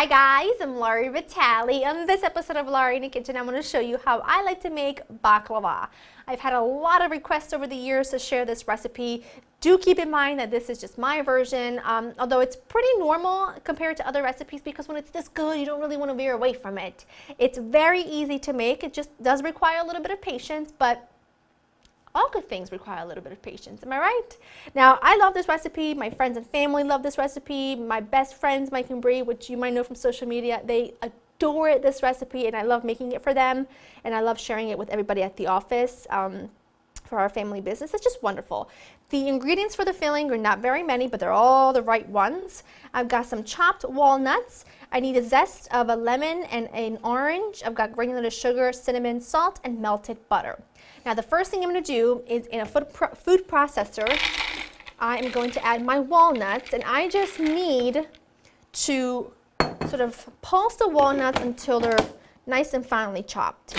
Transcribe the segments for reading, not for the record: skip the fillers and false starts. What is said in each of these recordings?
Hi guys, I'm Laurie Vitale. On this episode of Laurie in the Kitchen, I'm going to show you how I like to make baklava. I've had a lot of requests over the years to share this recipe. Do keep in mind that this is just my version, although it's pretty normal compared to other recipes because when it's this good, you don't really want to veer away from it. It's very easy to make. It just does require a little bit of patience, but all good things require a little bit of patience, am I right? Now, I love this recipe. My friends and family love this recipe. My best friends, Mike and Bree, which you might know from social media, they adore this recipe and I love making it for them. And I love sharing it with everybody at the office for our family business. It's just wonderful. The ingredients for the filling are not very many, but they're all the right ones. I've got some chopped walnuts. I need a zest of a lemon and an orange. I've got granulated sugar, cinnamon, salt, and melted butter. Now the first thing I'm going to do is in a food processor, I am going to add my walnuts, and I just need to sort of pulse the walnuts until they're nice and finely chopped.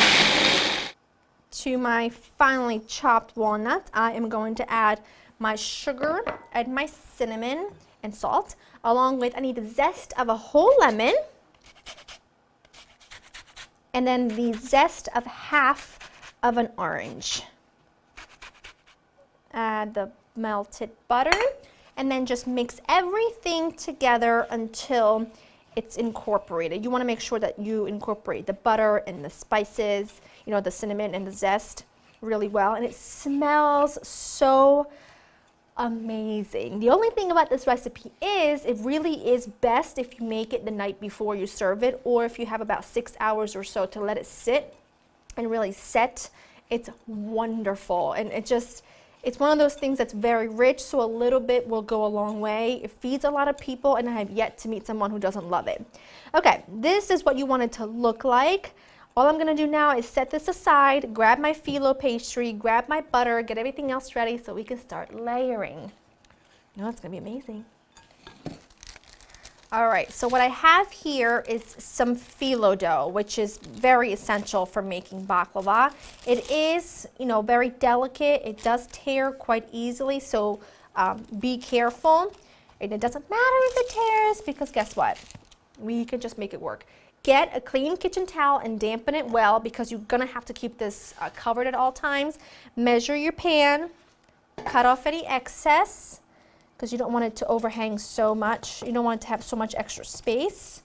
To my finely chopped walnuts, I am going to add my sugar and my cinnamon and salt, along with I need the zest of a whole lemon, and then the zest of half of an orange. Add the melted butter and then just mix everything together until it's incorporated. You want to make sure that you incorporate the butter and the spices, you know, the cinnamon and the zest really well, and it smells so amazing. The only thing about this recipe is it really is best if you make it the night before you serve it, or if you have about 6 hours or so to let it sit and really set. It's wonderful, and it's one of those things that's very rich, so a little bit will go a long way. It feeds a lot of people, and I have yet to meet someone who doesn't love it. Okay, this is what you want it to look like. All I'm going to do now is set this aside, grab my phyllo pastry, grab my butter, get everything else ready so we can start layering. You know, it's going to be amazing. All right, so what I have here is some phyllo dough, which is very essential for making baklava. It is, you know, very delicate. It does tear quite easily, so be careful. And it doesn't matter if it tears because guess what? We can just make it work. Get a clean kitchen towel and dampen it well because you're gonna have to keep this covered at all times. Measure your pan, cut off any excess, because you don't want it to overhang so much. You don't want it to have so much extra space.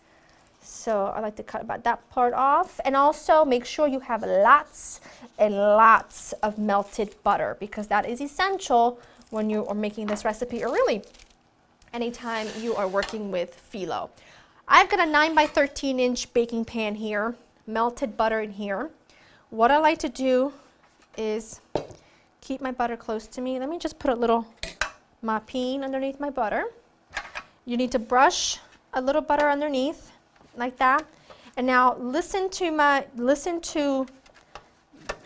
So I like to cut about that part off. And also make sure you have lots and lots of melted butter because that is essential when you are making this recipe, or really anytime you are working with phyllo. I've got a 9 by 13 inch baking pan here, melted butter in here. What I like to do is keep my butter close to me. Let me just put a little mapping underneath my butter. You need to brush a little butter underneath like that. And now listen to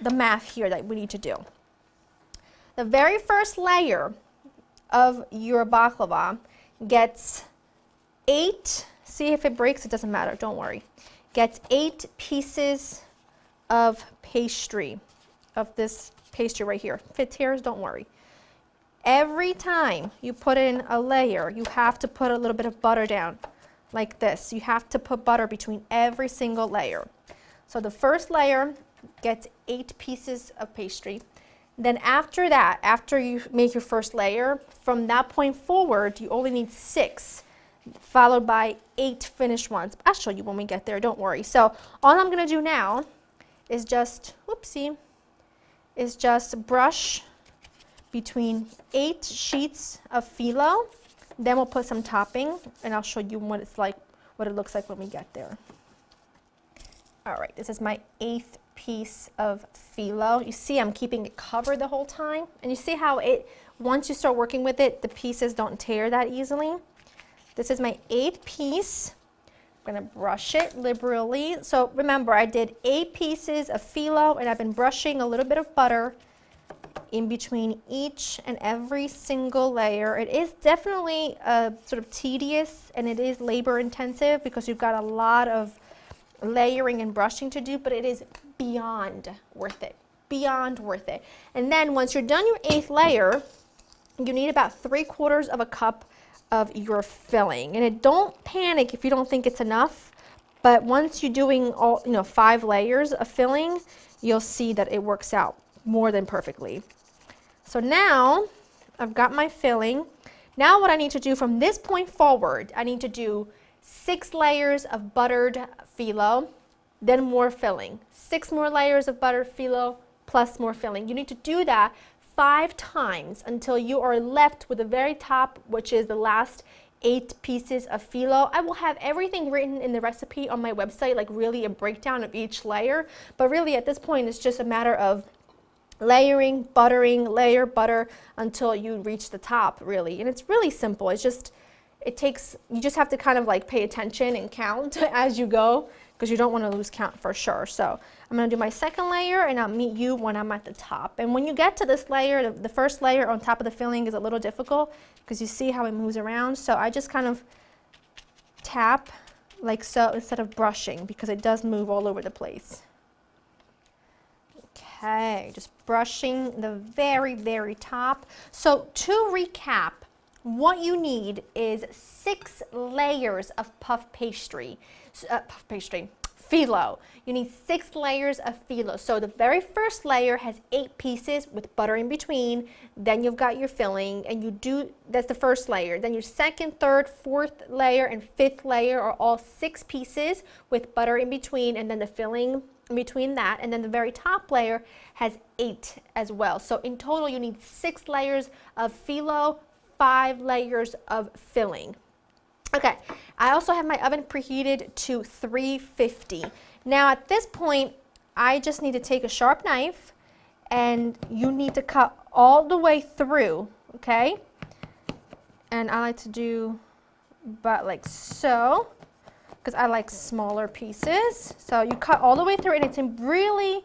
the math here that we need to do. The very first layer of your baklava gets 8, see if it breaks, it doesn't matter, don't worry. Gets 8 pieces of pastry, of this pastry right here. If it tears, don't worry. Every time you put in a layer, you have to put a little bit of butter down, like this. You have to put butter between every single layer. So the first layer gets 8 pieces of pastry. Then after that, after you make your first layer, from that point forward, you only need 6, followed by 8 finished ones. I'll show you when we get there, don't worry. So all I'm gonna do now is just, brush between 8 sheets of phyllo. Then we'll put some topping and I'll show you what it looks like when we get there. All right, this is my 8th piece of phyllo. You see I'm keeping it covered the whole time, and you see how once you start working with it, the pieces don't tear that easily. This is my 8th piece. I'm gonna brush it liberally. So remember, I did 8 pieces of phyllo and I've been brushing a little bit of butter in between each and every single layer. It is definitely sort of tedious and it is labor intensive because you've got a lot of layering and brushing to do, but it is beyond worth it, beyond worth it. And then once you're done your 8th layer, you need about 3/4 of a cup of your filling. And don't panic if you don't think it's enough, but once you're doing all, 5 layers of filling, you'll see that it works out more than perfectly. So now I've got my filling. Now what I need to do from this point forward, I need to do 6 layers of buttered phyllo, then more filling. 6 more layers of buttered phyllo plus more filling. You need to do that 5 times until you are left with the very top, which is the last 8 pieces of phyllo. I will have everything written in the recipe on my website, like really a breakdown of each layer. But really at this point, it's just a matter of layering, buttering, layer, butter until you reach the top, really. And it's really simple. It's just, you just have to kind of like pay attention and count as you go, because you don't want to lose count for sure. So I'm going to do my second layer, and I'll meet you when I'm at the top. And when you get to this layer, the first layer on top of the filling is a little difficult because you see how it moves around. So I just kind of tap like so instead of brushing, because it does move all over the place. Okay, just brushing the very, very top. So to recap, what you need is 6 layers of puff pastry, phyllo. You need 6 layers of phyllo. So the very first layer has 8 pieces with butter in between. Then you've got your filling, and that's the first layer. Then your second, third, fourth layer, and fifth layer are all 6 pieces with butter in between, and then the filling in between that. And then the very top layer has 8 as well. So in total, you need 6 layers of phyllo, 5 layers of filling. Okay, I also have my oven preheated to 350. Now at this point, I just need to take a sharp knife, and you need to cut all the way through, okay? And I like to do about like so, because I like smaller pieces. So you cut all the way through, and it's really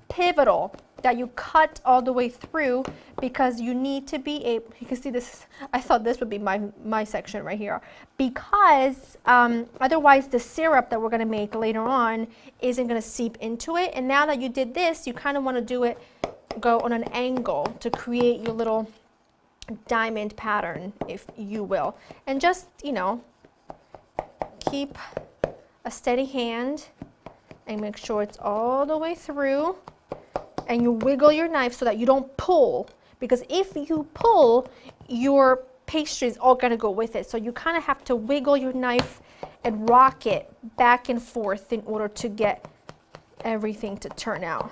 pivotal that you cut all the way through, because you need to be able, you can see this, I thought this would be my section right here, because otherwise the syrup that we're going to make later on isn't going to seep into it. And now that you did this, you kind of want to go on an angle to create your little diamond pattern, if you will. And just, keep a steady hand and make sure it's all the way through. And you wiggle your knife so that you don't pull, because if you pull, your pastry is all going to go with it. So you kind of have to wiggle your knife and rock it back and forth in order to get everything to turn out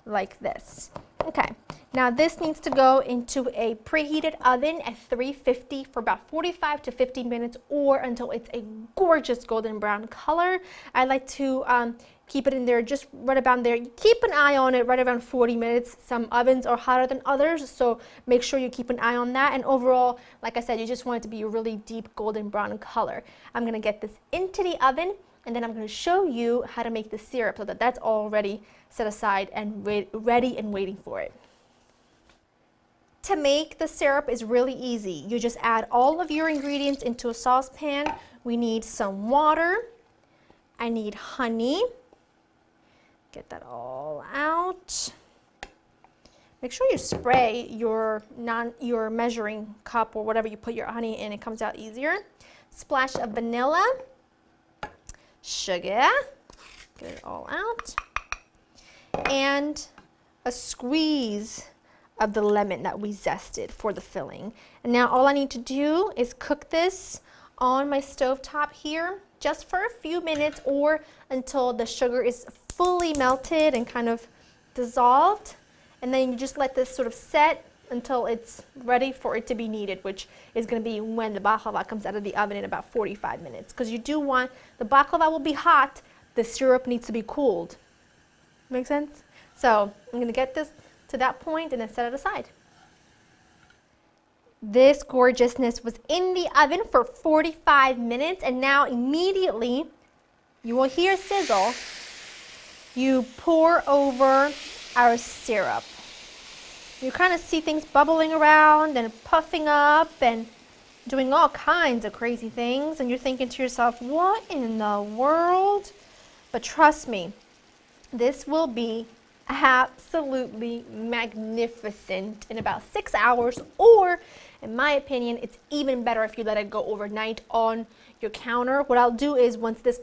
like this. Okay, now this needs to go into a preheated oven at 350 for about 45 to 50 minutes, or until it's a gorgeous golden brown color. I like to keep it in there just right about there. Keep an eye on it right around 40 minutes. Some ovens are hotter than others, so make sure you keep an eye on that. And overall, like I said, you just want it to be a really deep golden brown color. I'm going to get this into the oven, and then I'm going to show you how to make the syrup so that that's already set aside and ready and waiting for it. To make the syrup is really easy. You just add all of your ingredients into a saucepan. We need some water. I need honey. Get that all out. Make sure you spray your measuring cup or whatever you put your honey in. It comes out easier. Splash of vanilla. Sugar. Get it all out. And a squeeze of the lemon that we zested for the filling. And now all I need to do is cook this on my stovetop here just for a few minutes, or until the sugar is fully melted and kind of dissolved. And then you just let this sort of set until it's ready for it to be kneaded, which is going to be when the baklava comes out of the oven in about 45 minutes. Because you do want, the baklava will be hot, the syrup needs to be cooled. Make sense? So I'm going to get this to that point and then set it aside. This gorgeousness was in the oven for 45 minutes, and now immediately you will hear sizzle. You pour over our syrup. You kind of see things bubbling around and puffing up and doing all kinds of crazy things, and you're thinking to yourself, what in the world? But trust me, this will be absolutely magnificent in about 6 hours, or in my opinion, it's even better if you let it go overnight on your counter. What I'll do is once it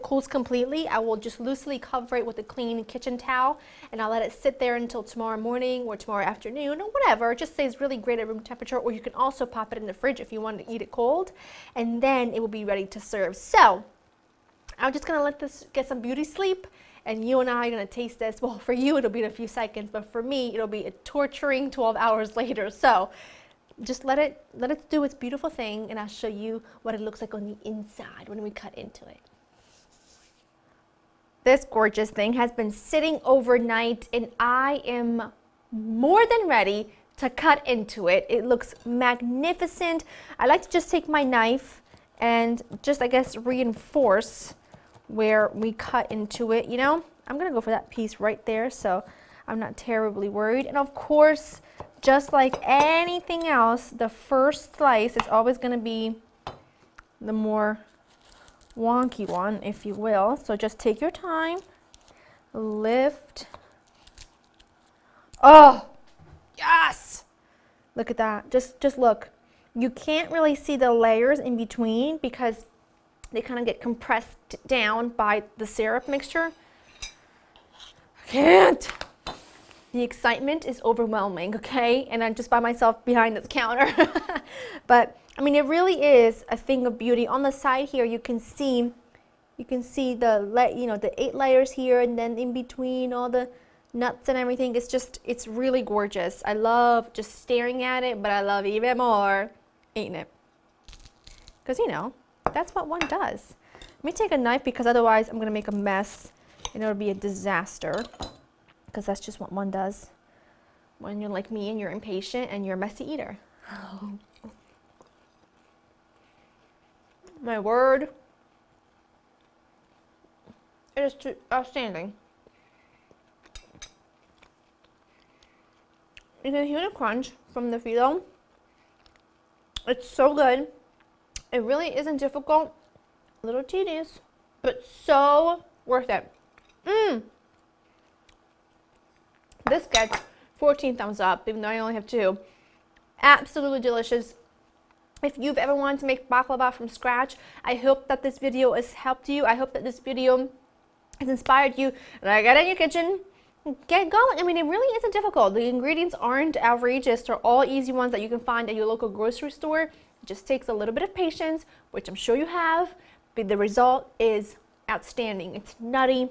cools completely, I will just loosely cover it with a clean kitchen towel, and I'll let it sit there until tomorrow morning or tomorrow afternoon or whatever. It just stays really great at room temperature, or you can also pop it in the fridge if you want to eat it cold, and then it will be ready to serve. So I'm just gonna let this get some beauty sleep, and you and I are gonna taste this. Well, for you it'll be in a few seconds, but for me it'll be a torturing 12 hours later. So just let it do its beautiful thing, and I'll show you what it looks like on the inside when we cut into it. This gorgeous thing has been sitting overnight, and I am more than ready to cut into it. It looks magnificent. I like to just take my knife and just, I guess, reinforce where we cut into it. You know, I'm gonna go for that piece right there, so I'm not terribly worried. And of course, just like anything else, the first slice is always going to be the more wonky one, if you will. So just take your time, lift. Oh, yes! Look at that. Just look. You can't really see the layers in between because they kind of get compressed down by the syrup mixture. I can't. The excitement is overwhelming, okay? And I'm just by myself behind this counter. But I mean, it really is a thing of beauty. On the side here, you can see the 8 layers here, and then in between all the nuts and everything. It's really gorgeous. I love just staring at it, but I love even more eating it. Because, you know, that's what one does. Let me take a knife because otherwise I'm gonna make a mess and it'll be a disaster. Because that's just what one does when you're like me and you're impatient and you're a messy eater. My word, it is outstanding. You can hear the crunch from the Phyllo. It's so good. It really isn't difficult, a little tedious, but so worth it. This gets 14 thumbs up, even though I only have 2. Absolutely delicious. If you've ever wanted to make baklava from scratch, I hope that this video has helped you. I hope that this video has inspired you. Like, get in your kitchen, get going. I mean, it really isn't difficult. The ingredients aren't outrageous. They're all easy ones that you can find at your local grocery store. It just takes a little bit of patience, which I'm sure you have, but the result is outstanding. It's nutty.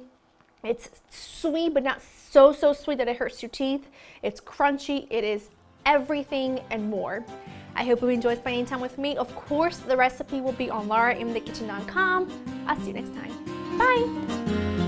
It's sweet, but not so sweet that it hurts your teeth. It's crunchy. It is everything and more. I hope you enjoyed spending time with me. Of course, the recipe will be on laurainthekitchen.com. I'll see you next time. Bye.